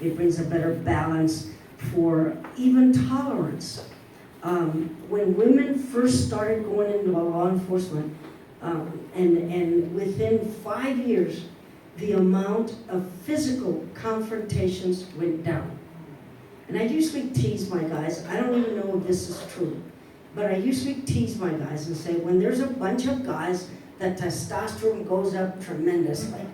It brings a better balance for even tolerance. When women first started going into law enforcement, and within 5 years, the amount of physical confrontations went down. And I usually tease my guys, I don't even know if this is true, but I usually tease my guys and say, when there's a bunch of guys, the testosterone goes up tremendously.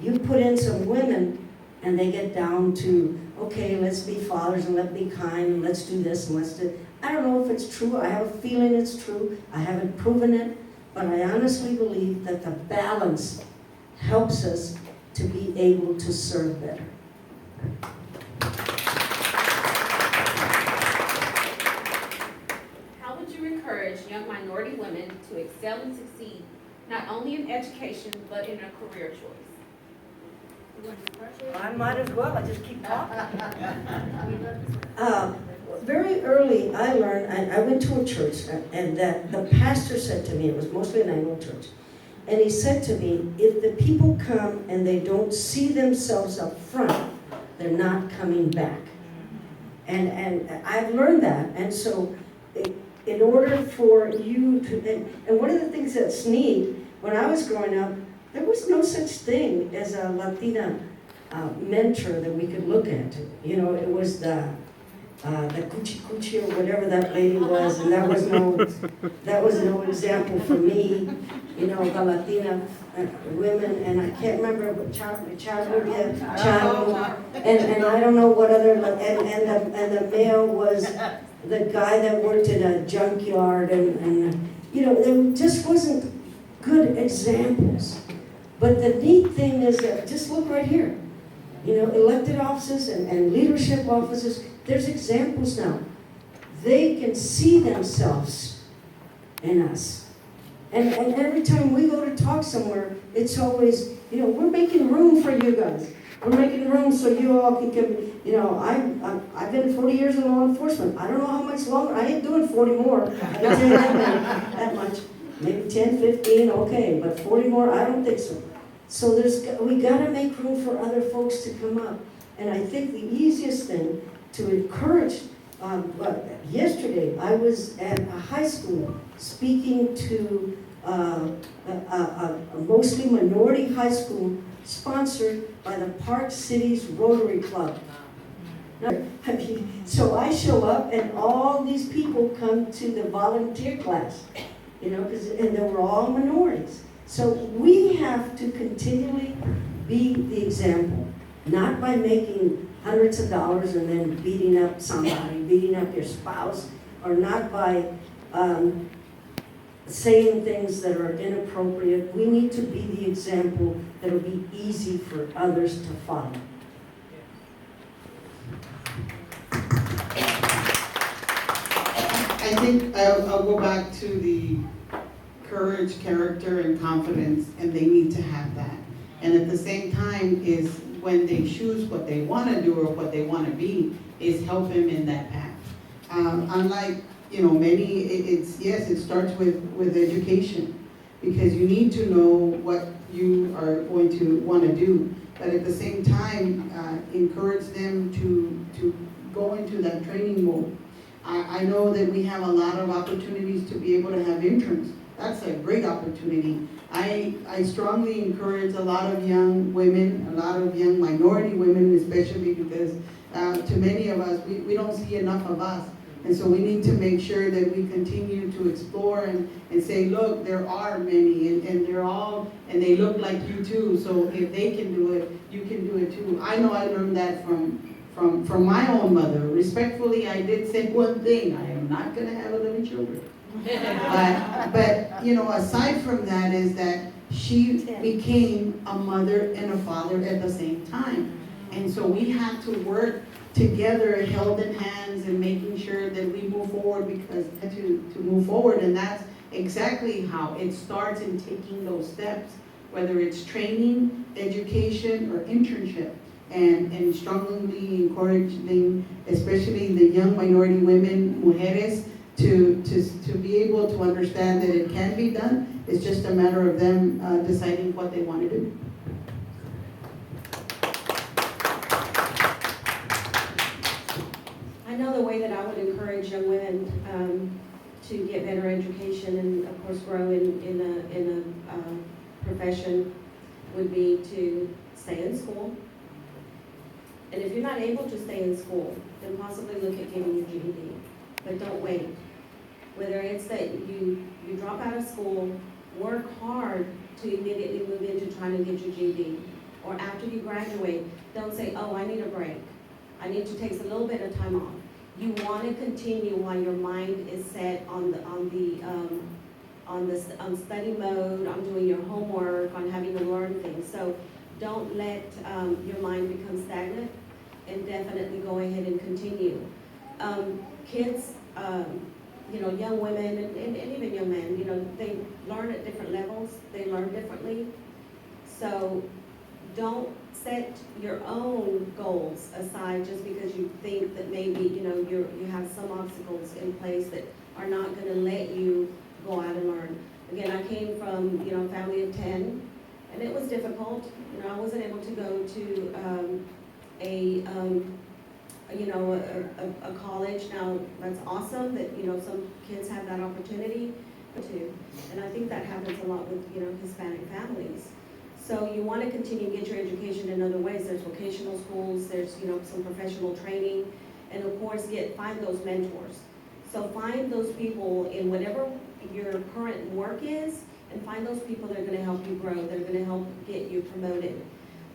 You put in some women, and they get down to, okay, let's be fathers and let's be kind and let's do this and let's do. I don't know if it's true. I have a feeling it's true. I haven't proven it, but I honestly believe that the balance helps us to be able to serve better. How would you encourage young minority women to excel and succeed, not only in education, but in a career choice? I might as well, I just keep talking. Very early, I learned, I went to a church, and that the pastor said to me, it was mostly an Anglo church, and he said to me, if the people come and they don't see themselves up front, they're not coming back. And I've learned that, and so in order for you to, and one of the things that's neat, when I was growing up, there was no such thing as a Latina mentor that we could look at. You know, it was the Cuchi or whatever that lady was, and that was no example for me. You know, the Latina women, and I can't remember what Chavo, and I don't know what other, and the male was the guy that worked in a junkyard, and you know, there just wasn't good examples. But the neat thing is that, just look right here, you know, elected offices and leadership offices, there's examples now. They can see themselves in us. And every time we go to talk somewhere, it's always, you know, we're making room for you guys. We're making room so you all can come. You know, I've been 40 years in law enforcement. I don't know how much longer. I ain't doing 40 more. I can tell you that much. Maybe 10, 15, okay, but 40 more, I don't think so. So we gotta make room for other folks to come up. And I think the easiest thing to encourage, yesterday I was at a high school speaking to a mostly minority high school sponsored by the Park Cities Rotary Club. So I show up and all these people come to the volunteer class. You know, and they were all minorities. So we have to continually be the example, not by making hundreds of dollars and then beating up somebody, beating up your spouse, or not by saying things that are inappropriate. We need to be the example that will be easy for others to follow. I think I'll go back to the courage, character, and confidence, and they need to have that. And at the same time is when they choose what they want to do or what they want to be, is help them in that path. Unlike, you know, many, it starts with education, because you need to know what you are going to want to do, but at the same time, encourage them to go into that training mode. I know that we have a lot of opportunities to be able to have interns. That's a great opportunity. I strongly encourage a lot of young women, a lot of young minority women, especially because to many of us, we don't see enough of us. And so we need to make sure that we continue to explore and say, look, there are many, and they're all, and they look like you too. So if they can do it, you can do it too. I know I learned that from my own mother. Respectfully, I did say one thing: I am not going to have 11 children. But you know, aside from that, is that she became a mother and a father at the same time, and so we had to work together, held in hands, and making sure that we move forward, because to move forward, and that's exactly how it starts, in taking those steps, whether it's training, education, or internship. And strongly encouraging, especially the young minority women, mujeres, to be able to understand that it can be done. It's just a matter of them deciding what they want to do. know the way that I would encourage young women to get better education and of course grow in a profession would be to stay in school. And if you're not able to stay in school, then possibly look at getting your GED. But don't wait. Whether it's that you drop out of school, work hard to immediately move into trying to get your GED. Or after you graduate, don't say, oh, I need a break. I need to take a little bit of time off. You want to continue while your mind is set on study mode, on doing your homework, on having to learn things. So don't let your mind become stagnant, and definitely go ahead and continue. Kids, young women and even young men, they learn at different levels. They learn differently. So don't set your own goals aside just because you think that maybe, you have some obstacles in place that are not gonna let you go out and learn. Again, I came from, a family of 10, and it was difficult. I wasn't able to go to a college. Now, that's awesome that, some kids have that opportunity to, and I think that happens a lot with, Hispanic families. So you want to continue to get your education in other ways. There's vocational schools, there's, some professional training, and of course, find those mentors. So find those people in whatever your current work is, and find those people that are going to help you grow, that are going to help get you promoted.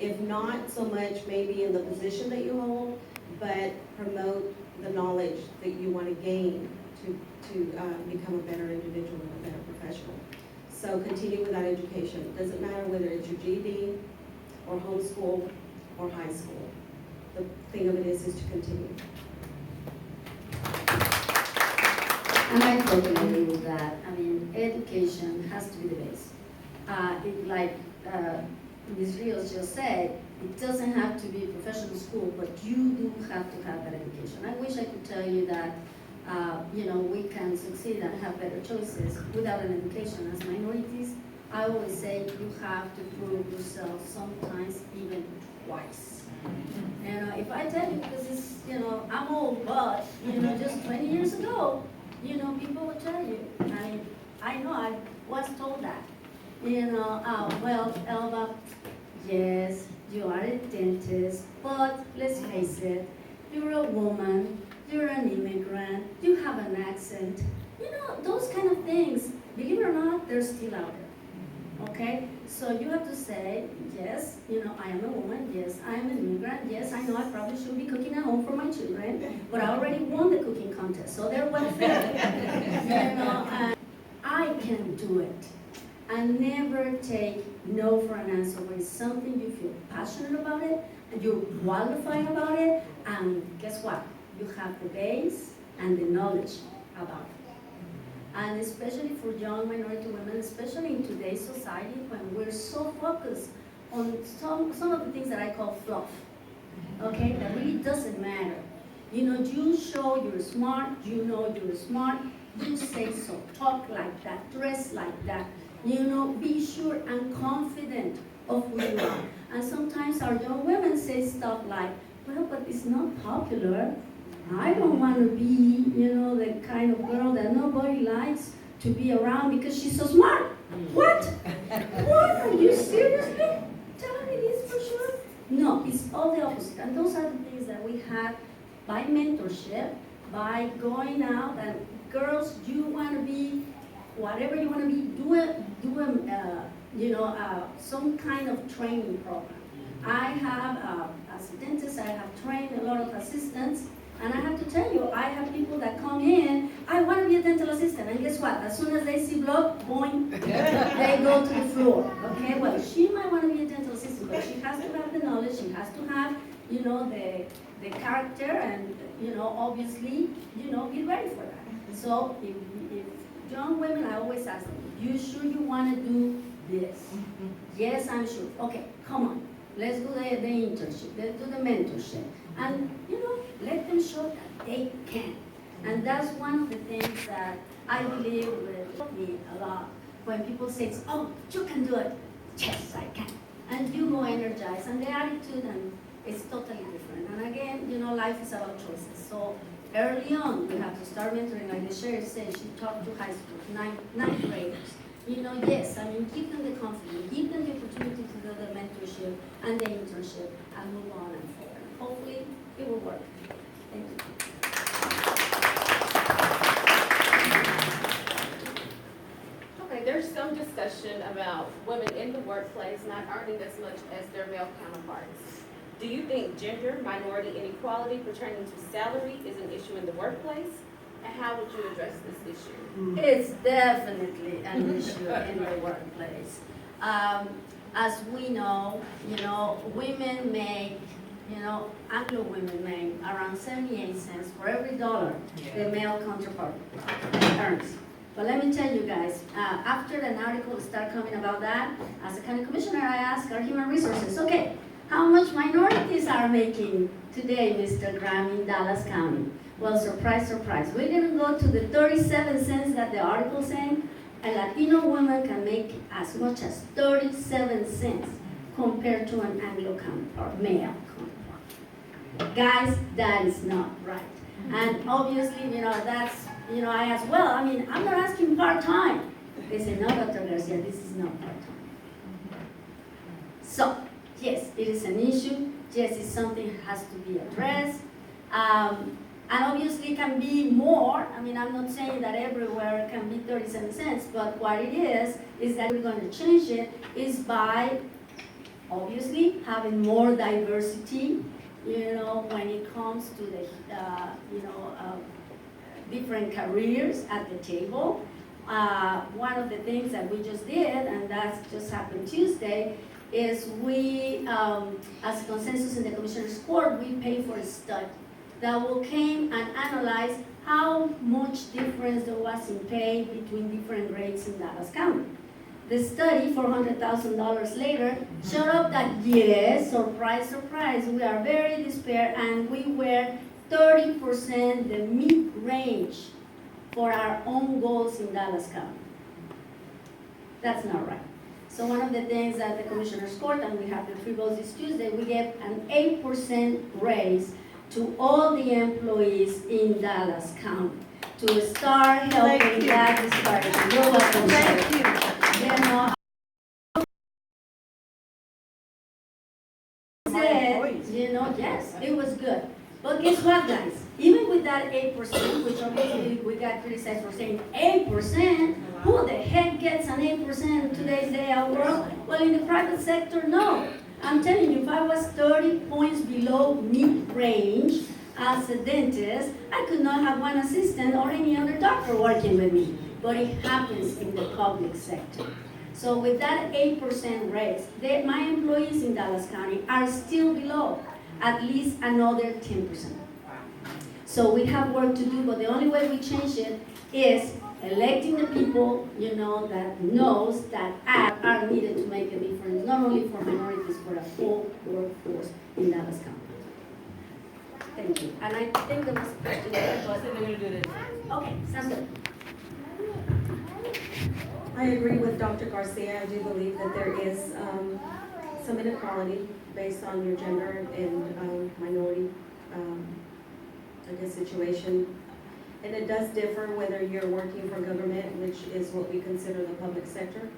If not so much maybe in the position that you hold, but promote the knowledge that you want to gain to become a better individual and a better professional. So continue with that education. Doesn't matter whether it's your GED or homeschool or high school. The thing of it is to continue. And I totally agree with that. I mean, education has to be the base. Like Ms. Rios just said, it doesn't have to be professional school, but you do have to have that education. I wish I could tell you that, we can succeed and have better choices without an education. As minorities, I always say you have to prove yourself sometimes even twice. And if I tell you, because it's, I'm old, but, just 20 years ago, people would tell you. I know I was told that. Well, Elba, yes, you are a dentist, but let's face it, you're a woman, you're an immigrant, you have an accent. Those kind of things, believe it or not, they're still out there. Okay? So you have to say, yes, I am a woman, yes, I am an immigrant, yes, I know I probably should be cooking at home for my children, but I already won the cooking contest, so they're well fed. And I can do it. And never take no for an answer. When it's something you feel passionate about it, and you're qualified about it, and guess what? You have the base and the knowledge about it. And especially for young minority women, especially in today's society, when we're so focused on some of the things that I call fluff, okay, that really doesn't matter. You show you're smart, you're smart, you say so, talk like that, dress like that, be sure and confident of who you are. And sometimes our young women say stuff like, well, but it's not popular. I don't want to be, the kind of girl that nobody likes to be around because she's so smart. What? What? Are you seriously telling me this for sure? No, it's all the opposite. And those are the things that we have by mentorship, by going out, and girls, you want to be whatever you want to be, some kind of training program. I have, as a dentist, I have trained a lot of assistants, and I have to tell you, I have people that come in, I want to be a dental assistant, and guess what? As soon as they see blood, boing, they go to the floor. Okay, well, she might want to be a dental assistant, but she has to have the knowledge, she has to have, the character, and, obviously, be ready for that. So, if young women, I always ask them, you sure you want to do this? Yes, I'm sure. Okay, come on. Let's do the internship. Let's do the mentorship. And, let them show that they can. And that's one of the things that I believe will help me a lot. When people say, oh, you can do it. Yes, I can. And you go energized. And the attitude, and it's totally different. And again, life is about choices. So early on, we have to start mentoring, like the sheriff said, she talked to high school, ninth graders. You know, yes, I mean, give them the confidence, give them the opportunity to do the mentorship and the internship and move on and forward. Hopefully, it will work. Thank you. Okay, there's some discussion about women in the workplace not earning as much as their male counterparts. Do you think gender, minority inequality pertaining to salary is an issue in the workplace? And how would you address this issue? It's definitely an issue in the workplace. As we know, women make, Anglo women make around 78 cents for every dollar the male counterpart earns. But let me tell you guys, after an article started coming about that, as a county commissioner, I asked our human resources, okay, how much minorities are making today, Mr. Graham, in Dallas County? Well, surprise, surprise. We didn't go to the 37 cents that the article saying. A Latino woman can make as much as 37 cents compared to an Anglo counterpart, male counterpart. Guys, that is not right. And obviously, that's, I asked, well, I mean, I'm not asking part-time. They said, no, Dr. Garcia, this is not part-time. So, yes, it is an issue. Yes, it's something that has to be addressed. And obviously it can be more. I mean, I'm not saying that everywhere it can be 37 cents, but what it is that we're going to change it is by obviously having more diversity, when it comes to the, different careers at the table. One of the things that we just did, and that's just happened Tuesday, is we, as a consensus in the Commissioner's Court, we pay for a study that will came and analyze how much difference there was in pay between different rates in Dallas County. The study, $400,000 later, showed up that yes, surprise, surprise, we are very despair, and we were 30% the mid-range for our own goals in Dallas County. That's not right. So one of the things that the Commissioner's Court, and we have the 3 votes this Tuesday, we gave an 8% raise to all the employees in Dallas County to start helping that disparity. You're welcome. Thank you. Yes, it was good. But guess what, guys? Even with that 8%, which obviously we got criticized for saying 8%, who the heck gets an 8% in today's day out world? Well, in the private sector, no. I'm telling you, if I was 30 points below mid-range as a dentist, I could not have one assistant or any other doctor working with me. But it happens in the public sector. So with that 8% raise, my employees in Dallas County are still below at least another 10%. So we have work to do, but the only way we change it is electing the people, that knows that are needed to make a difference, not only for minorities, but a full workforce in Dallas County. Thank you. And I think there was a question there, but They're gonna do this. okay, sounds good. I agree with Dr. Garcia. I do believe that there is some inequality based on your gender and minority, situation. And it does differ whether you're working for government, which is what we consider the public sector,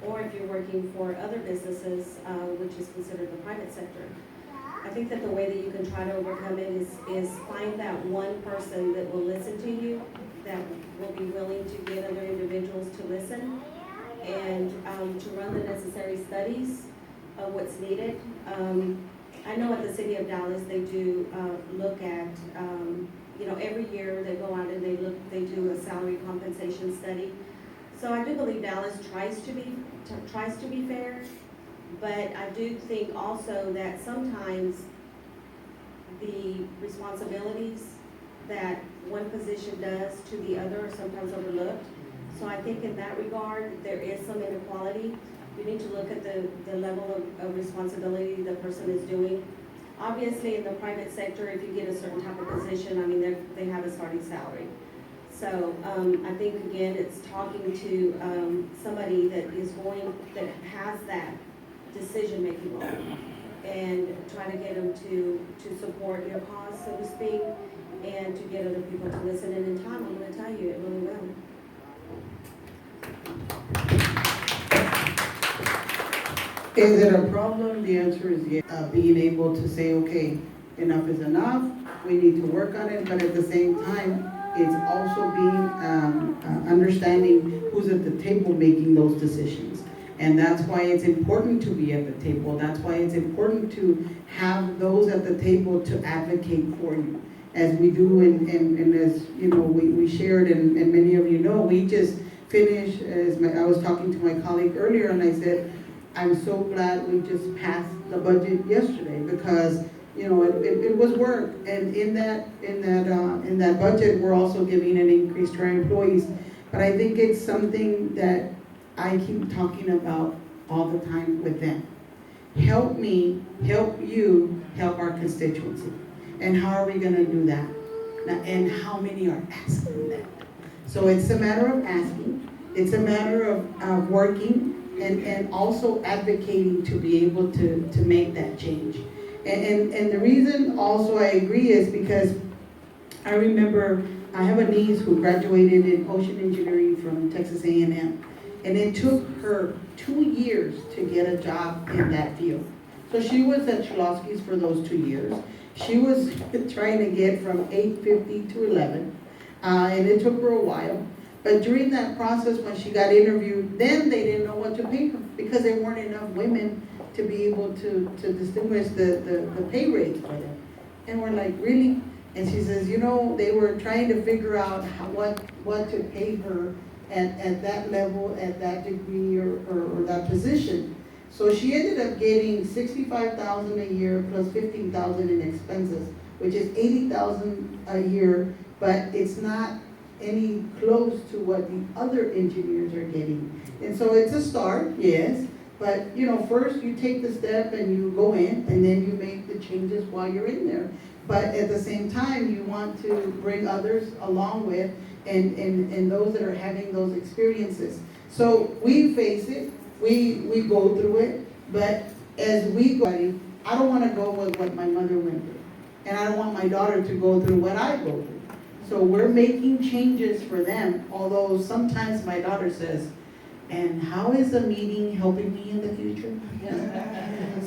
or if you're working for other businesses, which is considered the private sector. I think that the way that you can try to overcome it is find that one person that will listen to you, that will be willing to get other individuals to listen, and to run the necessary studies of what's needed. I know at the City of Dallas, they do look at, every year they go out and they do a salary compensation study. So I do believe Dallas tries to be fair, but I do think also that sometimes the responsibilities that one position does to the other are sometimes overlooked. So I think in that regard, there is some inequality. You need to look at the level of responsibility the person is doing. Obviously, in the private sector, if you get a certain type of position, I mean, they have a starting salary. So I think, again, it's talking to somebody that has that decision-making role. and try to get them to support your cause, so to speak, and to get other people to listen. And in time, I'm gonna tell you, it really will. Is it a problem? The answer is yes. Being able to say, okay, enough is enough, we need to work on it, but at the same time, it's also being, understanding who's at the table making those decisions. And that's why it's important to be at the table. That's why it's important to have those at the table to advocate for you. As we do and as, you know, we shared and many of you know, we just finished, I was talking to my colleague earlier and I said, I'm so glad we just passed the budget yesterday because, you know, it was work. And in that budget, we're also giving an increase to our employees. But I think it's something that I keep talking about all the time with them. Help me, help you, help our constituency. And how are we gonna do that? And how many are asking that? So it's a matter of asking, it's a matter of working and also advocating to be able to make that change. And the reason also I agree is because I remember I have a niece who graduated in ocean engineering from Texas A&M. And it took her 2 years to get a job in that field. So she was at Cholowski's for those 2 years. She was trying to get from 850 to 11, and it took her a while. But during that process, when she got interviewed, then they didn't know what to pay her because there weren't enough women to be able to distinguish the pay rates for them. And we're like, really? And she says, you know, they were trying to figure out what to pay her at that level, at that degree, or that position. So she ended up getting $65,000 a year plus $15,000 in expenses, which is $80,000 a year, but it's not any close to what the other engineers are getting. And so it's a start, yes, but you know, first you take the step and you go in, and then you make the changes while you're in there. But at the same time, you want to bring others along with, and those that are having those experiences. So we face it, we go through it, but as we go, I don't want to go with what my mother went through. And I don't want my daughter to go through what I go through. So we're making changes for them, although sometimes my daughter says, and how is the meeting helping me in the future?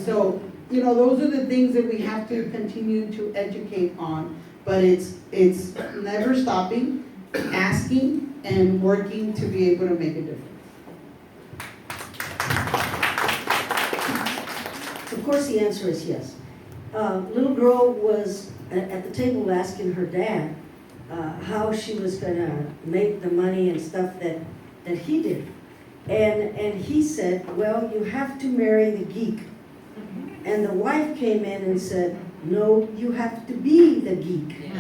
So, you know, those are the things that we have to continue to educate on, but it's never stopping, asking, and working to be able to make a difference. Of course, the answer is yes. Little girl was at the table asking her dad how she was gonna make the money and stuff that he did. And he said, well, you have to marry the geek. And the wife came in and said, no, you have to be the geek.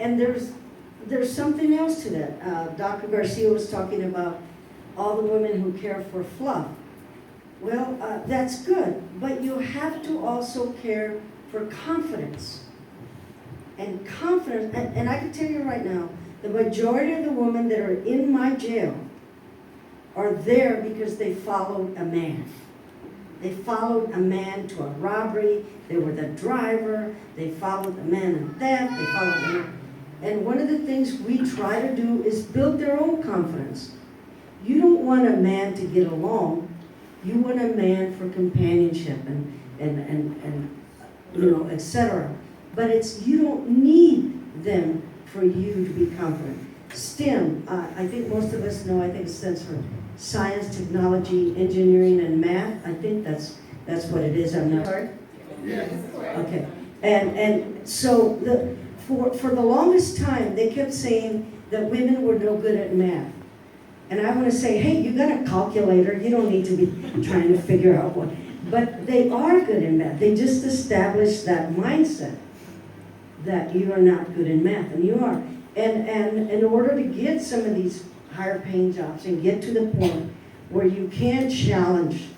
And there's something else to that. Dr. Garcia was talking about all the women who care for fluff. Well, that's good, but you have to also care for confidence. And confidence, and I can tell you right now, the majority of the women that are in my jail are there because they followed a man. They followed a man to a robbery, they were the driver, they followed a man in theft, they followed a man. And one of the things we try to do is build their own confidence. You don't want a man to get along, you want a man for companionship and you know, etc. But you don't need them for you to be confident. STEM, I think most of us know, I think it stands for science, technology, engineering, and math. I think that's what it is. I'm not hard. Yes. Okay. And so for the longest time, they kept saying that women were no good at math. And I want to say, hey, you got a calculator. You don't need to be trying to figure out what. But they are good in math. They just established that mindset that you are not good in math, and you are. And in order to get some of these higher paying jobs and get to the point where you can challenge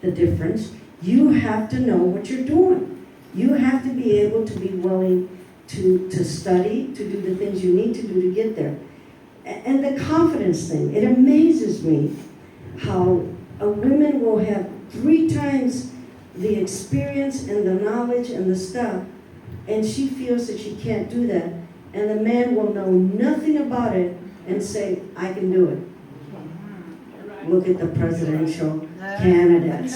the difference, you have to know what you're doing. You have to be able to be willing to study, to do the things you need to do to get there. And the confidence thing, it amazes me how women will have 3 times the experience and the knowledge and the stuff, and she feels that she can't do that, and the man will know nothing about it and say, I can do it. Look at the presidential candidates.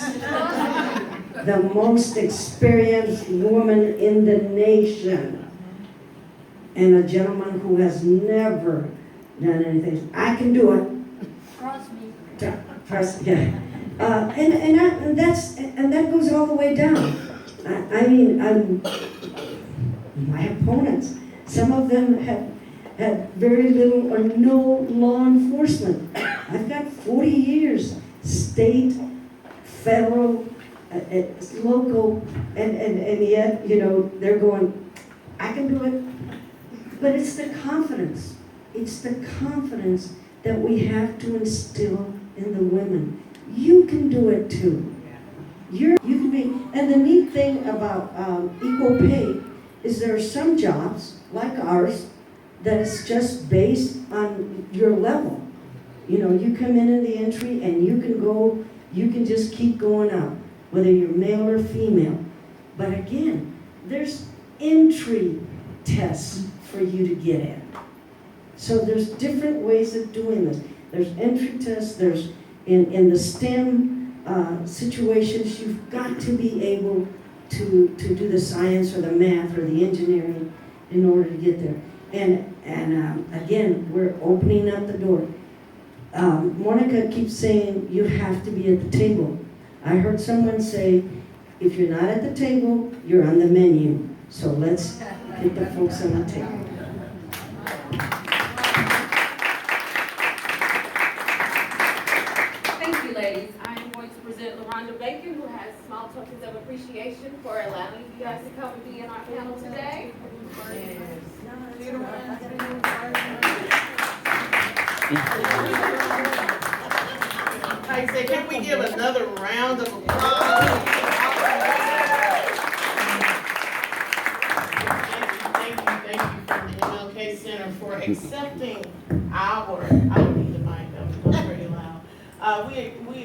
The most experienced woman in the nation. And a gentleman who has never done anything. I can do it. Cross me. Yeah. And that goes all the way down. I mean, my opponents, some of them have had very little or no law enforcement. I've got 40 years, state, federal, local, and yet, you know, they're going, I can do it. But it's the confidence. It's the confidence that we have to instill in the women. You can do it too. You can be, and the neat thing about equal pay is there are some jobs, like ours, that is just based on your level. You know, you come in the entry and you can just keep going up, whether you're male or female. But again, there's entry tests for you to get in. So there's different ways of doing this. There's entry tests, there's in the STEM situations, you've got to be able to do the science or the math or the engineering in order to get there. And again, we're opening up the door. Monica keeps saying you have to be at the table. I heard someone say, if you're not at the table, you're on the menu. So let's get the folks on the table. Thank you, ladies. I am going to present LaRonda Bacon, who has small tokens of appreciation for allowing you guys to come and be in our panel today. I say, can we give another round of applause? Thank you from the MLK Center for accepting our, I don't need the mic, that was pretty loud. We